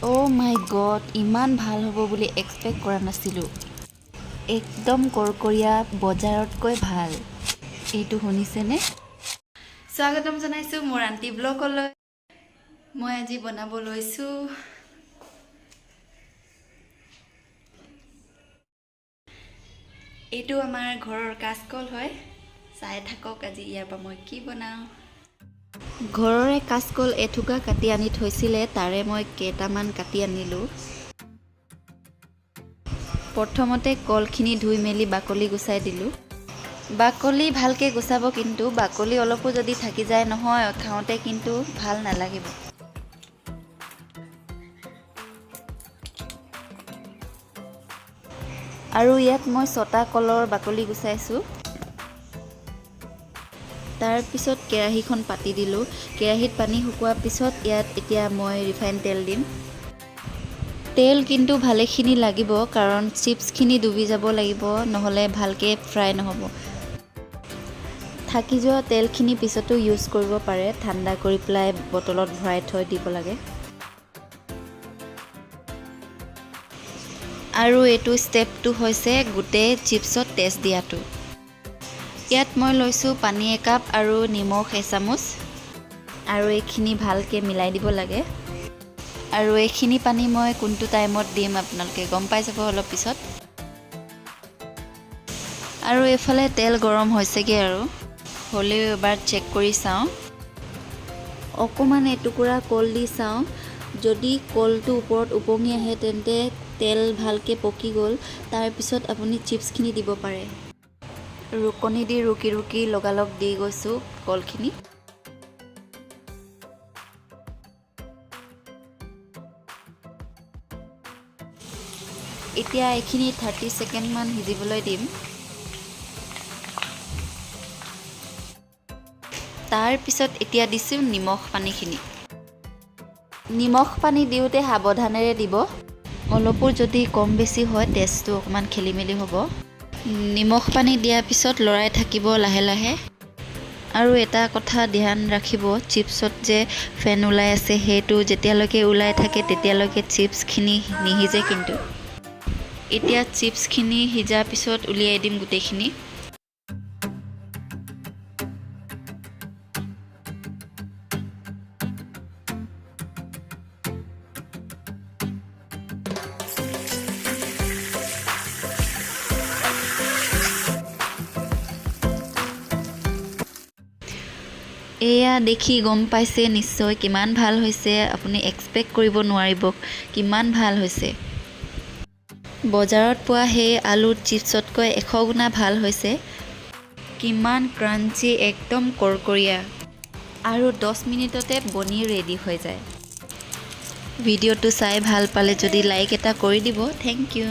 Oh my god, ইমান ভাল হ'ব বুলি এক্সপেক্ট কৰা নাছিলোঁ। একদম কৰকৰীয়া বজাৰতকৈ ভাল। এইটো শুনিছেনে? স্বাগতম জনাইছোঁ মোৰ আন্টি ব্লগলৈ। মই আজি বনাব লৈছোঁ এইটো আমাৰ ঘৰৰ কাচকল হয়। চাই থাকক আজি ইয়াৰ পৰা মই কি বনাওঁ। ঘৰৰে কাচকল এথুকা কাটি আনি থৈছিলে, তাৰে মই কেইটামান কাটি আনিলোঁ। প্ৰথমতে কলখিনি ধুই মেলি বাকলি গুচাই দিলোঁ। বাকলি ভালকৈ গুচাব, কিন্তু বাকলি অলপো যদি থাকি যায় নহয় খাওঁতে কিন্তু ভাল নালাগিব। আৰু ইয়াত মই 6টা কলৰ বাকলি গুচাইছোঁ। তাৰপিছত কেৰাহীখন পাতি দিলোঁ। কেৰাহীত পানী শুকোৱাৰ পিছত ইয়াত এতিয়া মই ৰিফাইন তেল দিম। তেল কিন্তু ভালেখিনি লাগিব, কাৰণ চিপছখিনি ডুবি যাব লাগিব, নহ'লে ভালকৈ ফ্ৰাই নহ'ব। থাকি যোৱা তেলখিনি পিছতো ইউজ কৰিব পাৰে, ঠাণ্ডা কৰি পেলাই বটলত ভৰাই থৈ দিব লাগে। আৰু এইটো ষ্টেপটো হৈছে গোটেই চিপছত টেষ্ট দিয়াটো। ইয়াত মই লৈছোঁ পানী একাপ আৰু নিমখ এচামুচ, আৰু এইখিনি ভালকৈ মিলাই দিব লাগে। আৰু এইখিনি পানী মই কোনটো টাইমত দিম আপোনালোকে গম পাই যাব অলপ পিছত। আৰু এইফালে তেল গৰম হৈছেগৈ, আৰু হ'লেও এবাৰ চেক কৰি চাওঁ। অকণমান এটুকুৰা কল দি চাওঁ, যদি কলটো ওপৰত উপঙি আহে তেন্তে তেল ভালকৈ পকি গ'ল। তাৰপিছত আপুনি চিপছখিনি দিব পাৰে। ৰুকনি দি ৰুকি ৰুকি লগালগ দি গৈছোঁ কলখিনি। এতিয়া এইখিনি 30 ছেকেণ্ডমান সিজিবলৈ দিম। তাৰপিছত এতিয়া দিছোঁ নিমখ পানীখিনি। নিমখ পানী দিওঁতে সাৱধানেৰে দিব, অলপো যদি কম বেছি হয় টেষ্টটো অকণমান খেলি মেলি হ'ব। নিমখ পানী দিয়াৰ পিছত লৰাই থাকিব লাহে লাহে। আৰু এটা কথা ধ্যান ৰাখিব, চিপছত যে ফেন ওলাই আছে সেইটো যেতিয়ালৈকে ওলাই থাকে তেতিয়ালৈকে চিপছখিনি নিসিজে কিন্তু। এতিয়া চিপছখিনি সিজাৰ পিছত উলিয়াই দিম গোটেইখিনি। এয়া দেখি গম পাইছে নিশ্চয় কিমান ভাল হৈছে। আপুনি এক্সপেক্ট কৰিব নোৱাৰিব কিমান ভাল হৈছে। বজাৰত পোৱা সেই আলুৰ চিপছতকৈ 100 গুণা ভাল হৈছে। কিমান ক্ৰাঞ্চি, একদম কৰকৰীয়া, আৰু 10 মিনিটতে বনি ৰেডি হৈ যায়। ভিডিঅ'টো চাই ভাল পালে যদি লাইক এটা কৰি দিব। Thank U.